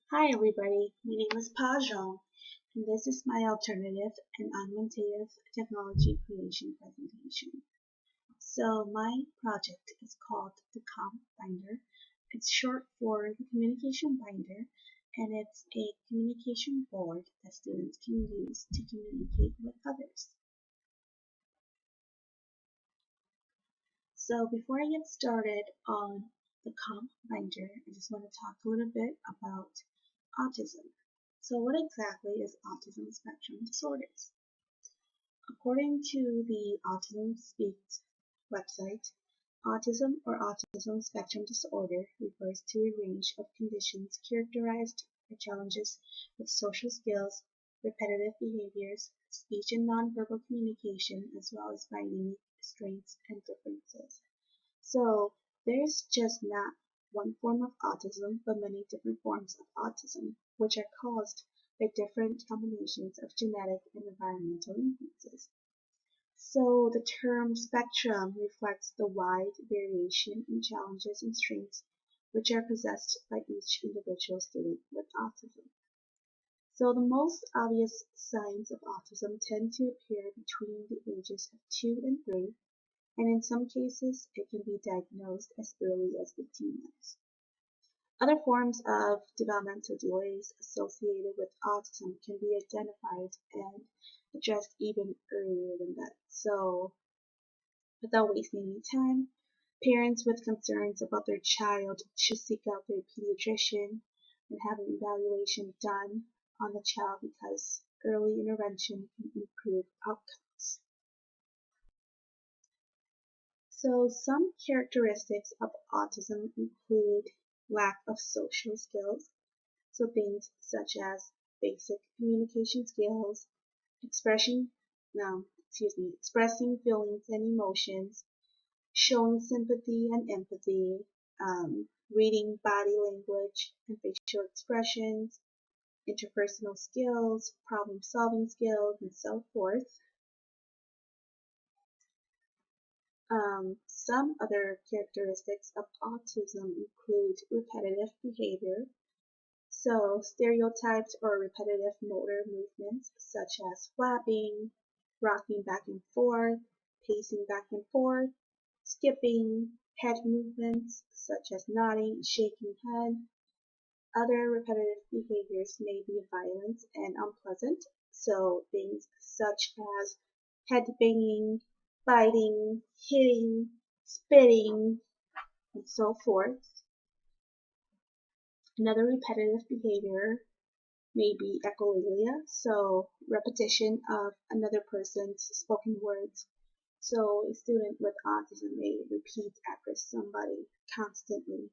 Hi everybody, my name is Pajong, and this is my alternative and augmentative technology creation presentation. So my project is called the Comm Binder. It's short for the Communication Binder, and it's a communication board that students can use to communicate with others. So before I get started on the Comm Binder, I just want to talk a little bit about autism. So what exactly is autism spectrum disorders? According to the Autism Speaks website, autism or autism spectrum disorder refers to a range of conditions characterized by challenges with social skills, repetitive behaviors, speech and nonverbal communication, as well as by unique strengths and differences. So there's just not one form of autism, but many different forms of autism, which are caused by different combinations of genetic and environmental influences. So the term spectrum reflects the wide variation in challenges and strengths which are possessed by each individual student with autism. So the most obvious signs of autism tend to appear between the ages of 2 and 3, and in some cases it can be diagnosed as early as 15 months. Other forms of developmental delays associated with autism can be identified and addressed even earlier than that. So, without wasting any time, parents with concerns about their child should seek out their pediatrician and have an evaluation done on the child because early intervention can improve outcomes. So some characteristics of autism include lack of social skills, so things such as basic communication skills, expression, expressing feelings and emotions, showing sympathy and empathy, reading body language and facial expressions, interpersonal skills, problem-solving skills, and so forth. Some other characteristics of autism include repetitive behavior, so stereotyped or repetitive motor movements such as flapping, rocking back and forth, pacing back and forth, skipping, head movements such as nodding, shaking head. Other repetitive behaviors may be violent and unpleasant, so things such as head banging, biting, hitting, spitting, and so forth. Another repetitive behavior may be echolalia, so repetition of another person's spoken words. So a student with autism may repeat after somebody constantly.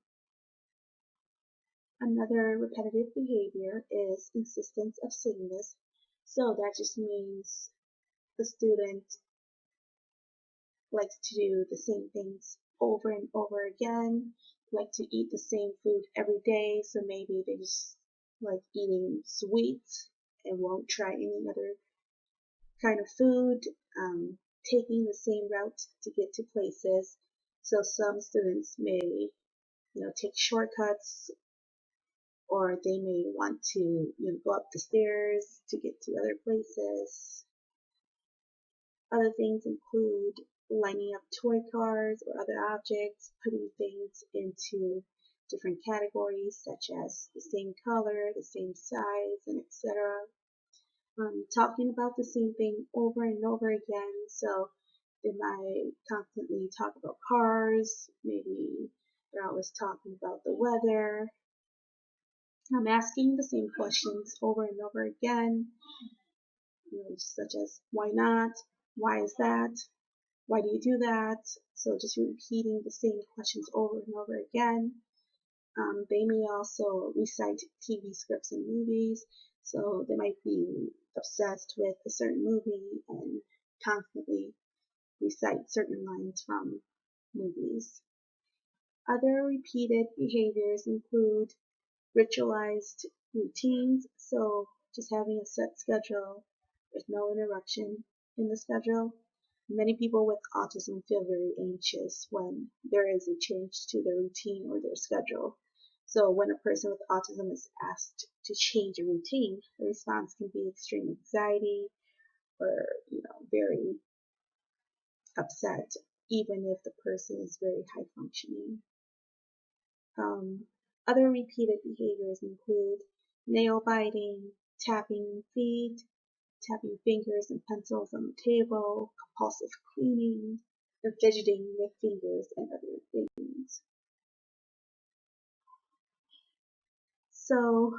Another repetitive behavior is insistence of sameness. So that just means the student likes to do the same things over and over again, like to eat the same food every day, so maybe they just like eating sweets and won't try any other kind of food, taking the same route to get to places. So some students may, take shortcuts, or they may want to, go up the stairs to get to other places. Other things include lining up toy cars or other objects, putting things into different categories such as the same color, the same size, and etc. Talking about the same thing over and over again, so they might constantly talk about cars, maybe they're always talking about the weather. I'm asking the same questions over and over again, such as why not, why is that, why do you do that? So just repeating the same questions over and over again. They may also recite TV scripts and movies, so they might be obsessed with a certain movie and constantly recite certain lines from movies. Other repeated behaviors include ritualized routines, so just having a set schedule with no interruption in the schedule. Many people with autism feel very anxious when there is a change to their routine or their schedule. So when a person with autism is asked to change a routine, the response can be extreme anxiety or, very upset, even if the person is very high functioning. Other repeated behaviors include nail biting, tapping feet, tapping fingers and pencils on the table, compulsive cleaning, and fidgeting with fingers and other things. So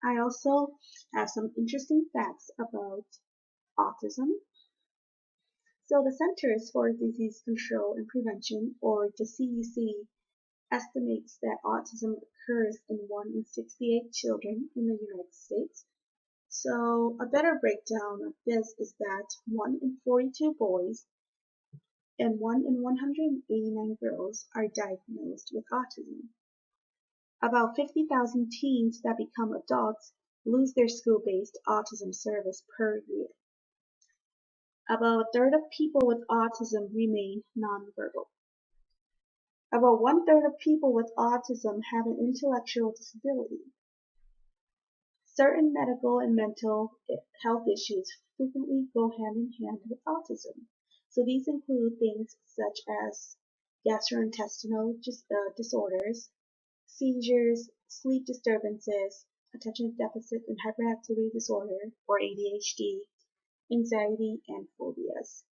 I also have some interesting facts about autism. So the Centers for Disease Control and Prevention, or the CDC, estimates that autism occurs in 1 in 68 children in the United States. So a better breakdown of this is that 1 in 42 boys and 1 in 189 girls are diagnosed with autism. About 50,000 teens that become adults lose their school-based autism service per year. About a third of people with autism remain nonverbal. About one-third of people with autism have an intellectual disability. Certain medical and mental health issues frequently go hand in hand with autism. So these include things such as gastrointestinal disorders, seizures, sleep disturbances, attention deficit and hyperactivity disorder, or ADHD, anxiety, and phobias.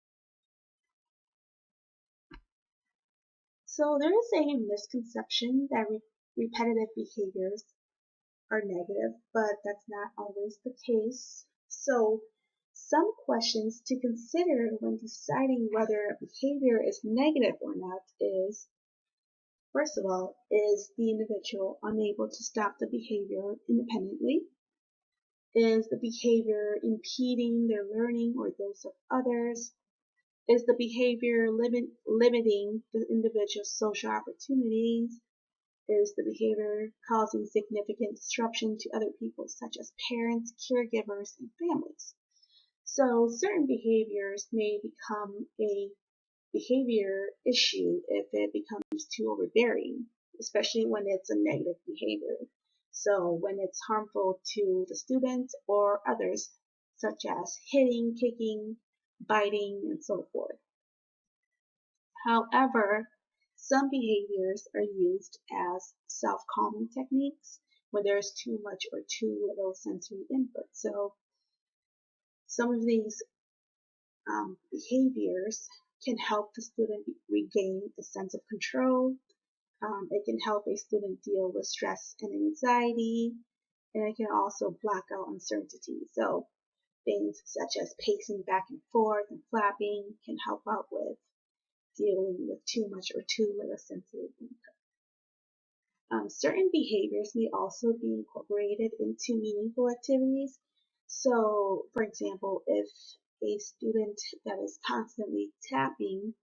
So there is a misconception that repetitive behaviors are negative, but that's not always the case. So some questions to consider when deciding whether a behavior is negative or not is, first of all, is the individual unable to stop the behavior independently? Is the behavior impeding their learning or those of others? Is the behavior limiting the individual's social opportunities? Is the behavior causing significant disruption to other people, such as parents, caregivers, and families? So certain behaviors may become a behavior issue if it becomes too overbearing, especially when it's a negative behavior. So when it's harmful to the student or others, such as hitting, kicking, biting, and so forth. However, some behaviors are used as self-calming techniques when there's too much or too little sensory input. So some of these behaviors can help the student regain a sense of control. It can help a student deal with stress and anxiety, and it can also block out uncertainty. So things such as pacing back and forth and flapping can help out with dealing with too much or too little sensory input. Certain behaviors may also be incorporated into meaningful activities. So, for example, if a student that is constantly tapping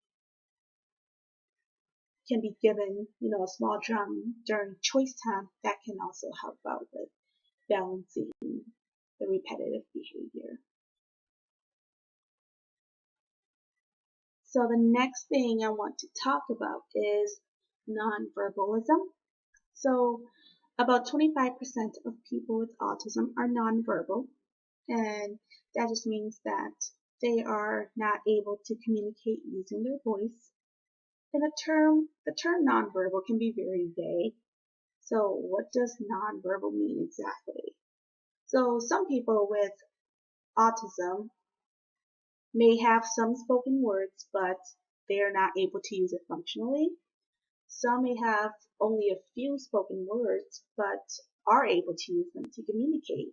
can be given, a small drum during choice time, that can also help out with balancing the repetitive behavior. So the next thing I want to talk about is nonverbalism. So about 25% of people with autism are nonverbal, and that just means that they are not able to communicate using their voice. And the term nonverbal can be very vague. So what does nonverbal mean exactly? So some people with autism may have some spoken words, but they are not able to use it functionally. Some may have only a few spoken words, but are able to use them to communicate.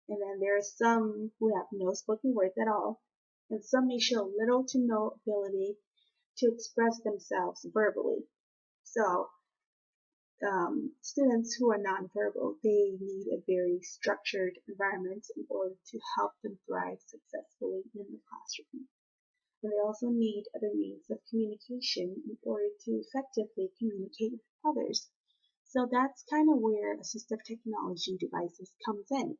And then there are some who have no spoken words at all, and some may show little to no ability to express themselves verbally. So students who are nonverbal, they need a very structured environment in order to help them thrive successfully in the classroom. And they also need other means of communication in order to effectively communicate with others. So that's kind of where assistive technology devices comes in.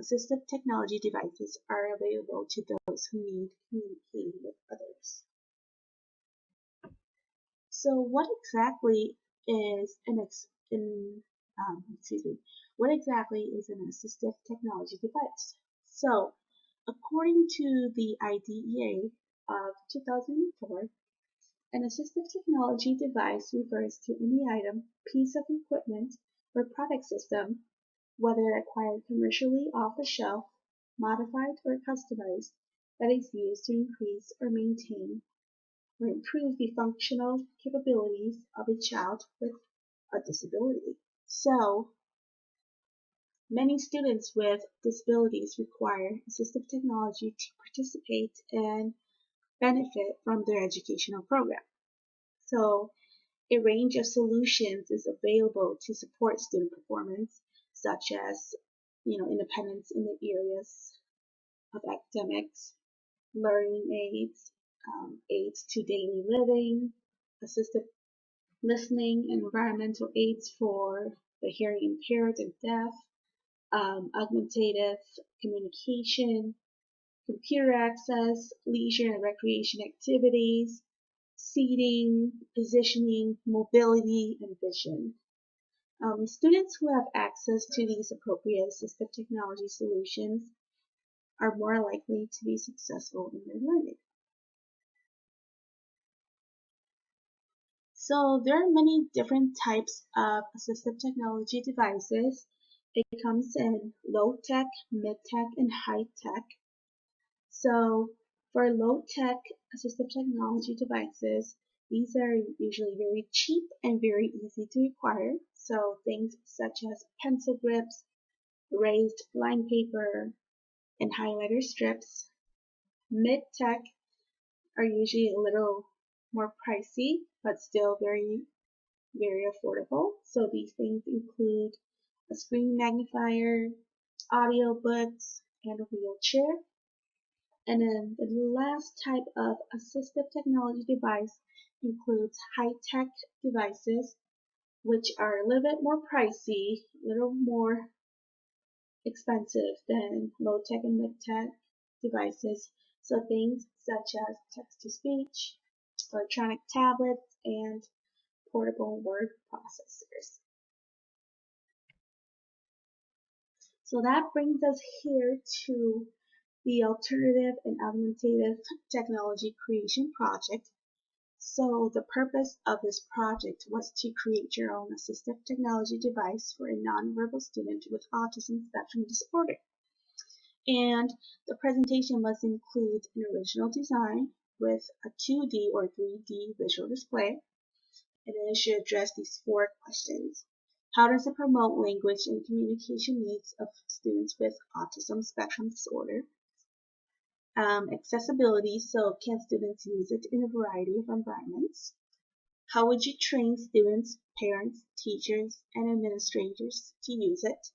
Assistive technology devices are available to those who need communicating with others. So what exactly is what exactly is an assistive technology device? So, according to the IDEA of 2004, an assistive technology device refers to any item, piece of equipment, or product system, whether acquired commercially off the shelf, modified or customized, that is used to increase or maintain or improve the functional capabilities of a child with a disability. So, many students with disabilities require assistive technology to participate and benefit from their educational program. So, a range of solutions is available to support student performance, such as, independence in the areas of academics, learning aids, aids to daily living, assistive listening, and environmental aids for the hearing impaired and deaf, augmentative communication, computer access, leisure and recreation activities, seating, positioning, mobility, and vision. Students who have access to these appropriate assistive technology solutions are more likely to be successful in their learning. So there are many different types of assistive technology devices. It comes in low tech, mid tech, and high tech. So for low tech assistive technology devices, these are usually very cheap and very easy to acquire. So things such as pencil grips, raised line paper, and highlighter strips. Mid tech are usually a little more pricey, but still very, very affordable. So these things include a screen magnifier, audiobooks, and a wheelchair. And then the last type of assistive technology device includes high-tech devices, which are a little bit more pricey, a little more expensive than low-tech and mid-tech devices. So things such as text-to-speech, electronic tablets, and portable word processors. So that brings us here to the Alternative and Augmentative Technology Creation Project. So the purpose of this project was to create your own assistive technology device for a nonverbal student with autism spectrum disorder. And the presentation must include an original design with a 2D or 3D visual display, and then it should address these 4 questions. How does it promote language and communication needs of students with autism spectrum disorder? Accessibility, so can students use it in a variety of environments? How would you train students, parents, teachers, and administrators to use it?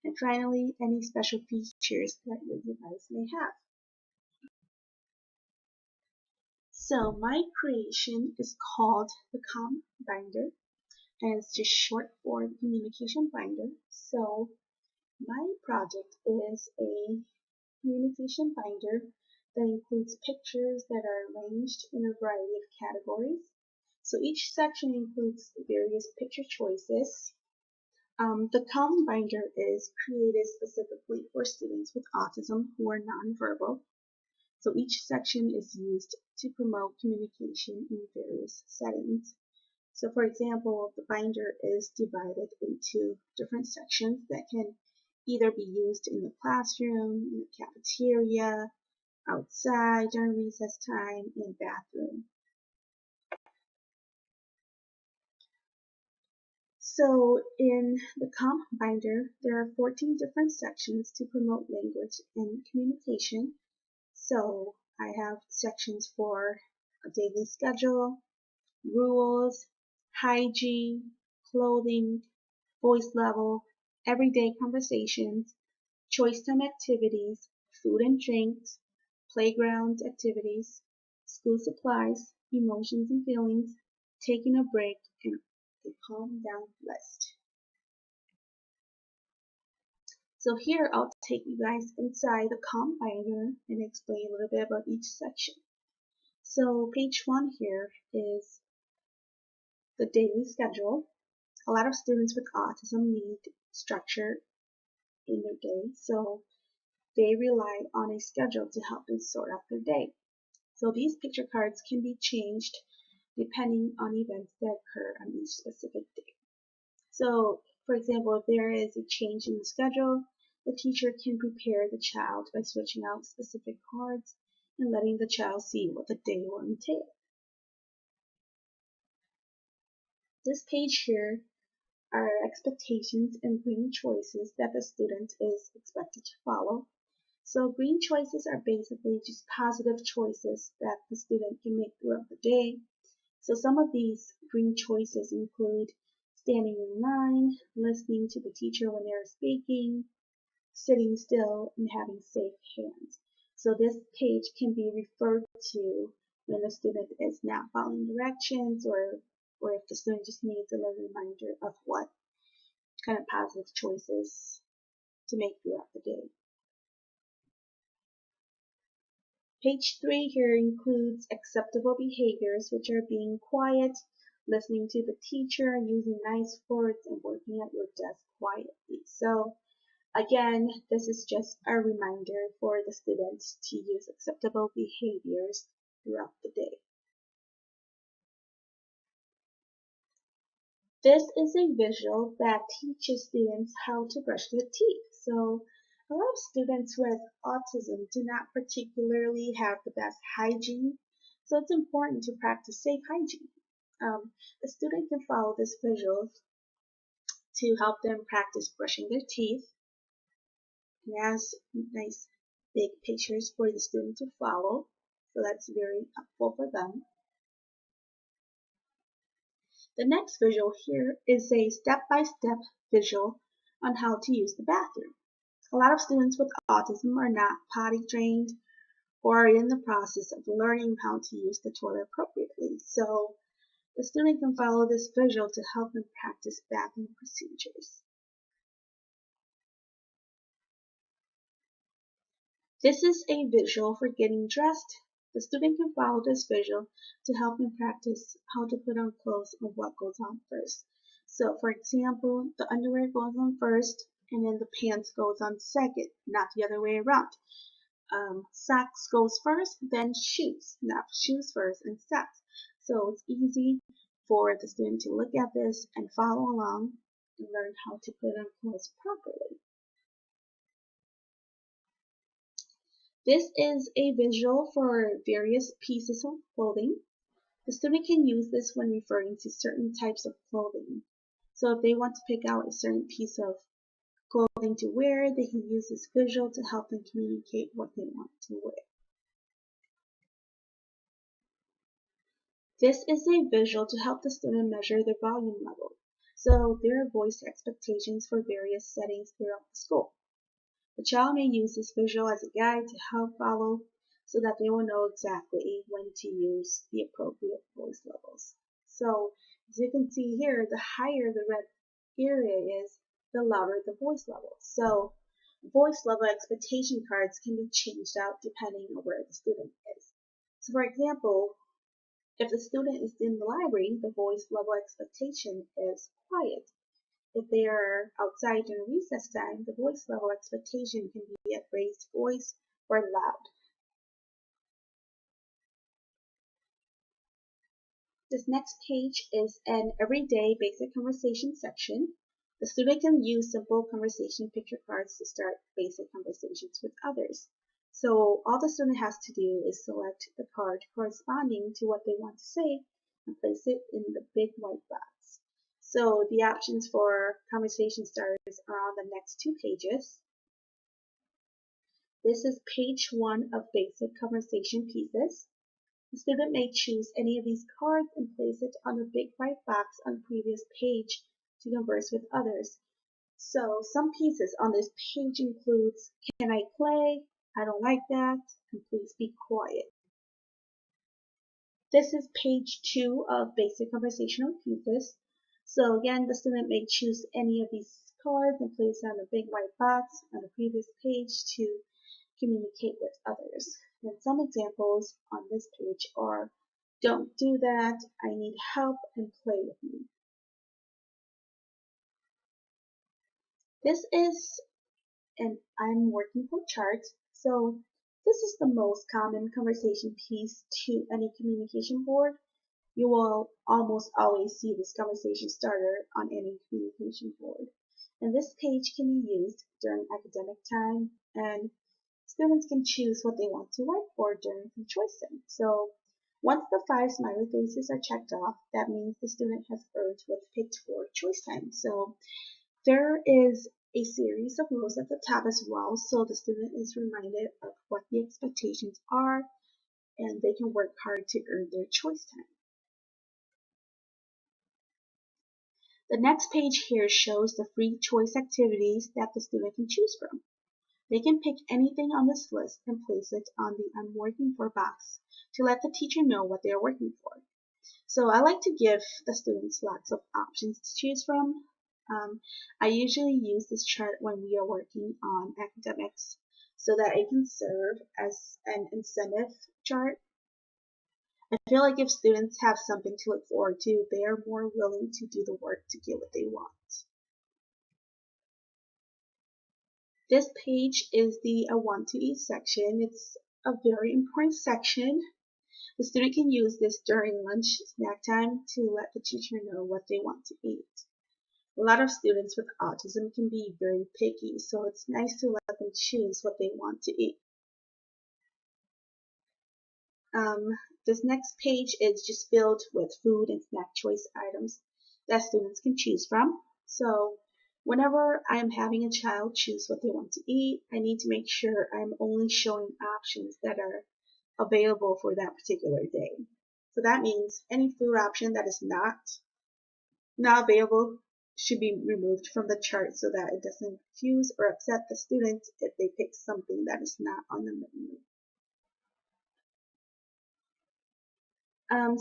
And finally, any special features that your device may have. So my creation is called the Comm binder, and it's just short for the communication binder. So my project is a communication binder that includes pictures that are arranged in a variety of categories. So each section includes various picture choices. The Comm binder is created specifically for students with autism who are nonverbal. So each section is used to promote communication in various settings. So for example, the binder is divided into different sections that can either be used in the classroom, in the cafeteria, outside during recess time, and bathroom. So in the Comm binder, there are 14 different sections to promote language and communication. So I have sections for a daily schedule, rules, hygiene, clothing, voice level, everyday conversations, choice time activities, food and drinks, playground activities, school supplies, emotions and feelings, taking a break, and a calm down list. So here I'll take you guys inside the Comm binder and explain a little bit about each section. So page 1 here is the daily schedule. A lot of students with autism need structure in their day, so they rely on a schedule to help them sort out their day. So these picture cards can be changed depending on events that occur on each specific day. So, for example, if there is a change in the schedule, the teacher can prepare the child by switching out specific cards and letting the child see what the day will entail. This page here are expectations and green choices that the student is expected to follow. So green choices are basically just positive choices that the student can make throughout the day. So some of these green choices include standing in line, listening to the teacher when they're speaking, sitting still, and having safe hands. So this page can be referred to when the student is not following directions or if the student just needs a little reminder of what kind of positive choices to make throughout the day. Page 3 here includes acceptable behaviors, which are being quiet, listening to the teacher, using nice words, and working at your desk quietly. So again, this is just a reminder for the students to use acceptable behaviors throughout the day. This is a visual that teaches students how to brush their teeth. So a lot of students with autism do not particularly have the best hygiene, so it's important to practice safe hygiene. The student can follow this visual to help them practice brushing their teeth. It has nice big pictures for the student to follow, so that's very helpful for them. The next visual here is a step-by-step visual on how to use the bathroom. A lot of students with autism are not potty trained or are in the process of learning how to use the toilet appropriately. So the student can follow this visual to help them practice bathroom procedures. This is a visual for getting dressed. The student can follow this visual to help them practice how to put on clothes and what goes on first. So for example, the underwear goes on first and then the pants goes on second, not the other way around. Socks goes first, then shoes, not shoes first and socks. So it's easy for the student to look at this and follow along and learn how to put on clothes properly. This is a visual for various pieces of clothing. The student can use this when referring to certain types of clothing. So if they want to pick out a certain piece of clothing to wear, they can use this visual to help them communicate what they want to wear. This is a visual to help the student measure their volume level. So there are voice expectations for various settings throughout the school. The child may use this visual as a guide to help follow so that they will know exactly when to use the appropriate voice levels. So as you can see here, the higher the red area is, the louder the voice level. So voice level expectation cards can be changed out depending on where the student is. So for example, if the student is in the library, the voice level expectation is quiet. If they are outside during recess time, the voice level expectation can be at raised voice or loud. This next page is an everyday basic conversation section. The student can use simple conversation picture cards to start basic conversations with others. So all the student has to do is select the card corresponding to what they want to say and place it in the big white box. So the options for conversation starters are on the next two pages. This is page 1 of basic conversation pieces. The student may choose any of these cards and place it on the big white box on the previous page to converse with others. So some pieces on this page includes, can I play? I don't like that, and please be quiet. This is page 2 of basic conversational pieces. So again, the student may choose any of these cards and place it on the big white box on the previous page to communicate with others. And some examples on this page are, don't do that, I need help, and play with me. This is an I'm working for chart. So this is the most common conversation piece to any communication board. You will almost always see this conversation starter on any communication board. And this page can be used during academic time, and students can choose what they want to write for during the choicing. So once the 5 smiley faces are checked off, that means the student has earned what's picked for choice time. So there is a series of rules at the top as well, so the student is reminded of what the expectations are, and they can work hard to earn their choice time. The next page here shows the free choice activities that the student can choose from. They can pick anything on this list and place it on the I'm working for box to let the teacher know what they are working for. So I like to give the students lots of options to choose from. I usually use this chart when we are working on academics so that it can serve as an incentive chart. I feel like if students have something to look forward to, they are more willing to do the work to get what they want. This page is the I want to eat section. It's a very important section. The student can use this during lunch snack time to let the teacher know what they want to eat. A lot of students with autism can be very picky, so it's nice to let them choose what they want to eat. This next page is just filled with food and snack choice items that students can choose from. So whenever I am having a child choose what they want to eat, I need to make sure I'm only showing options that are available for that particular day. So that means any food option that is not available should be removed from the chart so that it doesn't confuse or upset the student if they pick something that is not on the menu.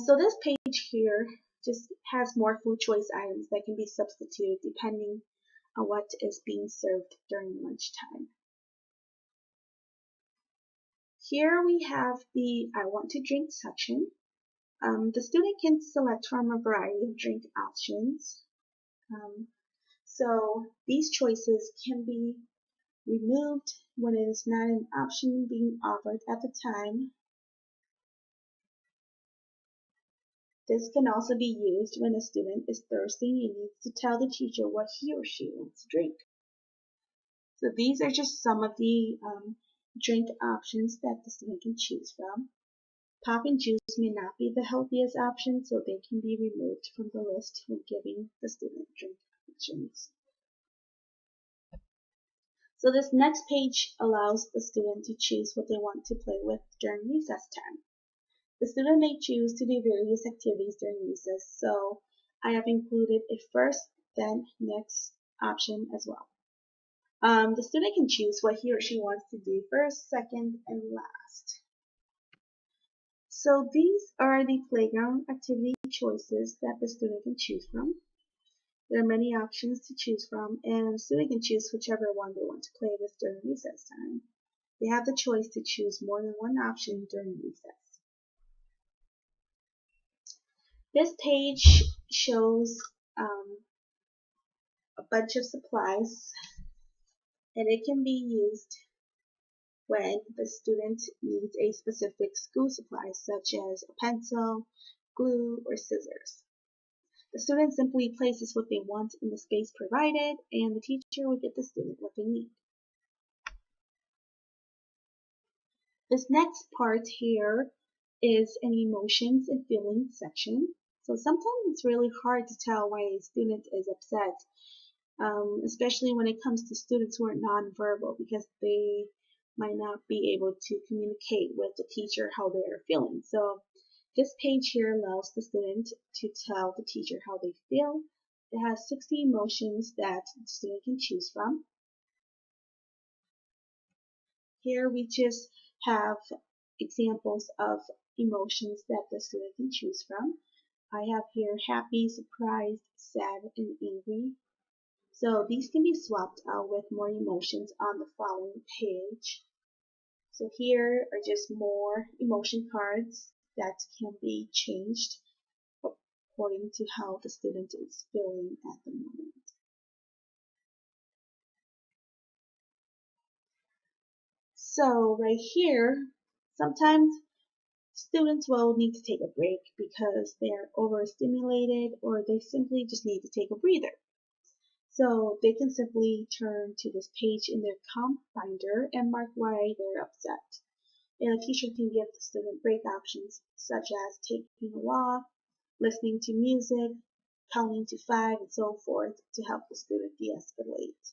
So this page here just has more food choice items that can be substituted depending on what is being served during lunchtime. Here we have the I want to drink section. The student can select from a variety of drink options. So these choices can be removed when it is not an option being offered at the time. This can also be used when a student is thirsty and needs to tell the teacher what he or she wants to drink. So these are just some of the drink options that the student can choose from. Pop and juice may not be the healthiest option, so they can be removed from the list when giving the student drink options. So this next page allows the student to choose what they want to play with during recess time. The student may choose to do various activities during recess, so I have included a first, then, next option as well. The student can choose what he or she wants to do first, second, and last. So these are the playground activity choices that the student can choose from. There are many options to choose from, and the student can choose whichever one they want to play with during recess time. They have the choice to choose more than one option during recess. This page shows a bunch of supplies, and it can be used when the student needs a specific school supply such as a pencil, glue, or scissors. The student simply places what they want in the space provided, and the teacher will get the student what they need. This next part here is an emotions and feelings section. So sometimes it's really hard to tell why a student is upset, especially when it comes to students who are nonverbal, because they might not be able to communicate with the teacher how they are feeling. So this page here allows the student to tell the teacher how they feel. It has 60 emotions that the student can choose from. Here we just have examples of emotions that the student can choose from. I have here happy, surprised, sad, and angry. So these can be swapped out with more emotions on the following page. So here are just more emotion cards that can be changed according to how the student is feeling at the moment. So right here, sometimes students will need to take a break because they're overstimulated or they simply just need to take a breather. So they can simply turn to this page in their Comm binder and mark why they're upset. And a teacher can give the student break options such as taking a walk, listening to music, counting to 5, and so forth to help the student de-escalate.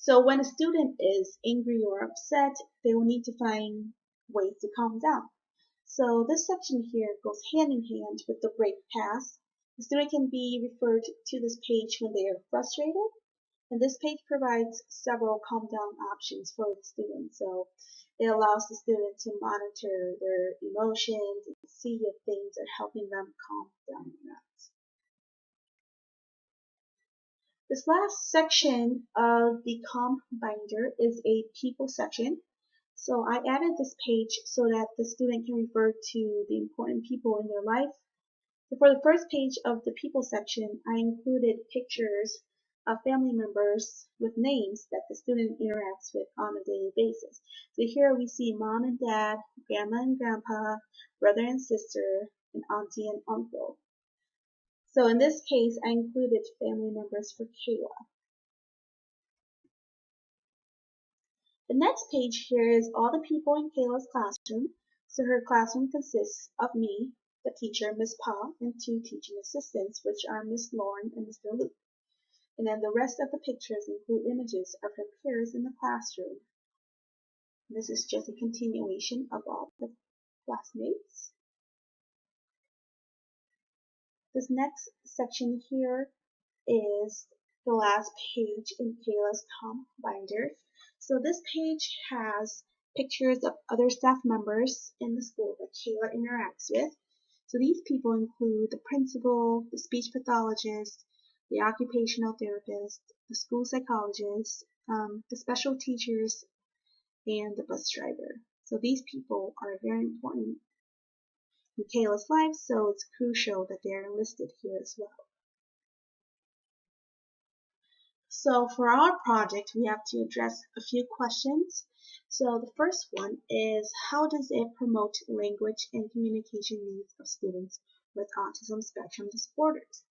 So when a student is angry or upset, they will need to find ways to calm down. So this section here goes hand in hand with the break pass. The student can be referred to this page when they are frustrated, and this page provides several calm down options for the student. So it allows the student to monitor their emotions and see if things are helping them calm down or not. This last section of the Comm binder is a people section. So I added this page so that the student can refer to the important people in their life. So for the first page of the people section, I included pictures of family members with names that the student interacts with on a daily basis. So here we see mom and dad, grandma and grandpa, brother and sister, and auntie and uncle. So in this case, I included family members for Kayla. The next page here is all the people in Kayla's classroom. So her classroom consists of me, the teacher, Miss Pa, and 2 teaching assistants, which are Miss Lauren and Mr. Luke. And then the rest of the pictures include images of her peers in the classroom. This is just a continuation of all the classmates. This next section here is the last page in Kayla's Comm binder. So this page has pictures of other staff members in the school that Kayla interacts with. So these people include the principal, the speech pathologist, the occupational therapist, the school psychologist, the special teachers, and the bus driver. So these people are very important in Kayla's life, so it's crucial that they are listed here as well. So for our project, we have to address a few questions. So the first one is, how does it promote language and communication needs of students with autism spectrum disorders?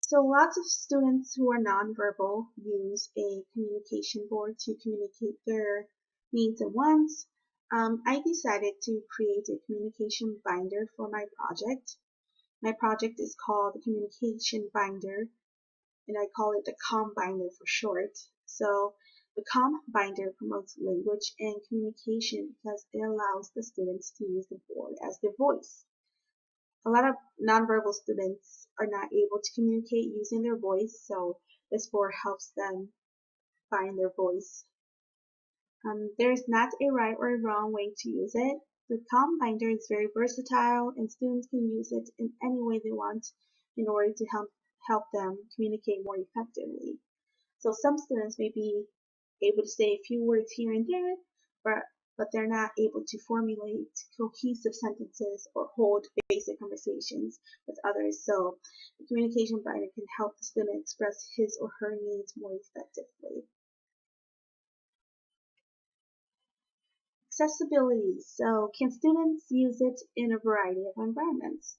So lots of students who are nonverbal use a communication board to communicate their needs and wants. I decided to create a communication binder for my project. My project is called the Communication Binder, and I call it the Comm binder for short. So the Comm binder promotes language and communication because it allows the students to use the board as their voice. A lot of nonverbal students are not able to communicate using their voice, so this board helps them find their voice. There's not a right or a wrong way to use it. The Comm binder is very versatile and students can use it in any way they want in order to help them communicate more effectively. So some students may be able to say a few words here and there, but they're not able to formulate cohesive sentences or hold basic conversations with others. So the communication binder can help the student express his or her needs more effectively. Accessibility. So can students use it in a variety of environments?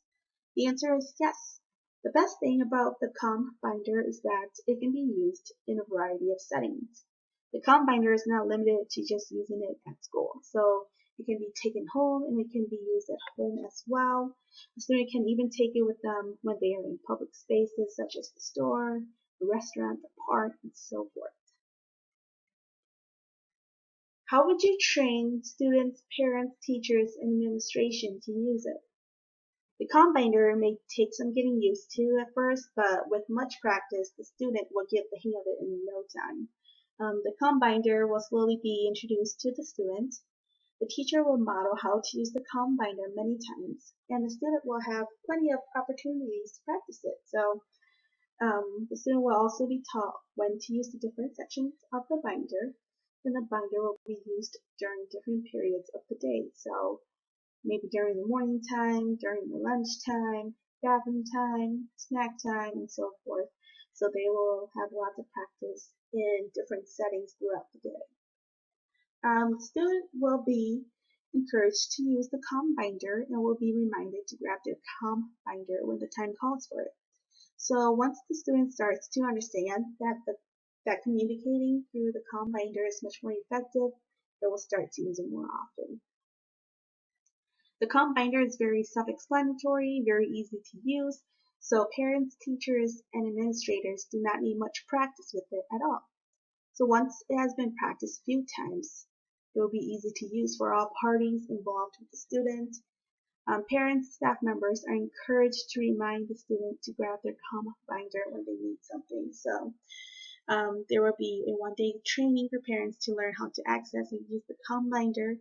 The answer is yes. The best thing about the Comm binder is that it can be used in a variety of settings. The Comm binder is not limited to just using it at school. So it can be taken home and it can be used at home as well. The student can even take it with them when they are in public spaces such as the store, the restaurant, the park, and so forth. How would you train students, parents, teachers, and administration to use it? The Combiner may take some getting used to at first, but with much practice, the student will get the hang of it in no time. The Combiner will slowly be introduced to the student. The teacher will model how to use the Combiner many times, and the student will have plenty of opportunities to practice it. So the student will also be taught when to use the different sections of the binder, and the binder will be used during different periods of the day. So maybe during the morning time, during the lunch time, bathroom time, snack time, and so forth. so they will have lots of practice in different settings throughout the day. Students will be encouraged to use the Comm binder and will be reminded to grab their Comm binder when the time calls for it. So once the student starts to understand that communicating through the Comm binder is much more effective, they will start to use it more often. The Comm binder is very self-explanatory, very easy to use, so parents, teachers, and administrators do not need much practice with it at all. So once it has been practiced a few times, it will be easy to use for all parties involved with the student. Parents, staff members are encouraged to remind the student to grab their Comm binder when they need something. So there will be a one-day training for parents to learn how to access and use the Comm binder.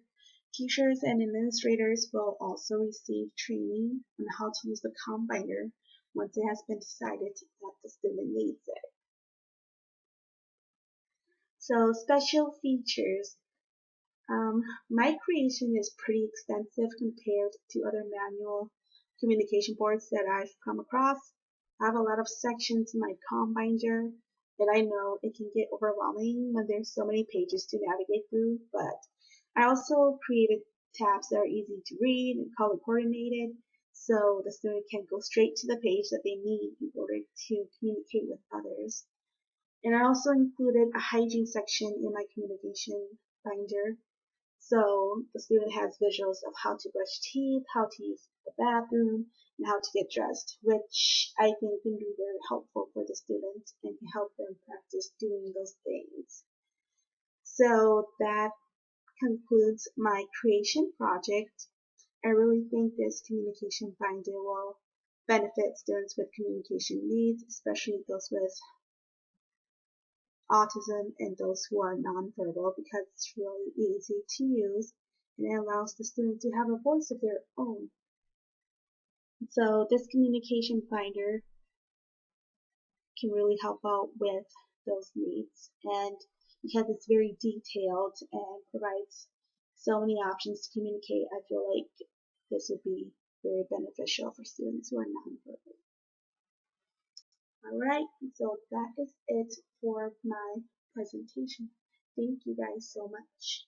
Teachers and administrators will also receive training on how to use the Comm binder once it has been decided that the student needs it. So special features. My creation is pretty extensive compared to other manual communication boards that I've come across. I have a lot of sections in my Comm binder, and I know it can get overwhelming when there's so many pages to navigate through, but I also created tabs that are easy to read and color coordinated, so the student can go straight to the page that they need in order to communicate with others. And I also included a hygiene section in my communication binder, so the student has visuals of how to brush teeth, how to use the bathroom, and how to get dressed, which I think can be very helpful for the students and can help them practice doing those things. So that concludes my creation project. I really think this communication binder will benefit students with communication needs, especially those with autism and those who are nonverbal, because it's really easy to use and it allows the student to have a voice of their own. So this communication binder can really help out with those needs, and because it's very detailed and provides so many options to communicate, I feel like this would be very beneficial for students who are nonverbal. Alright, so that is it for my presentation. Thank you guys so much.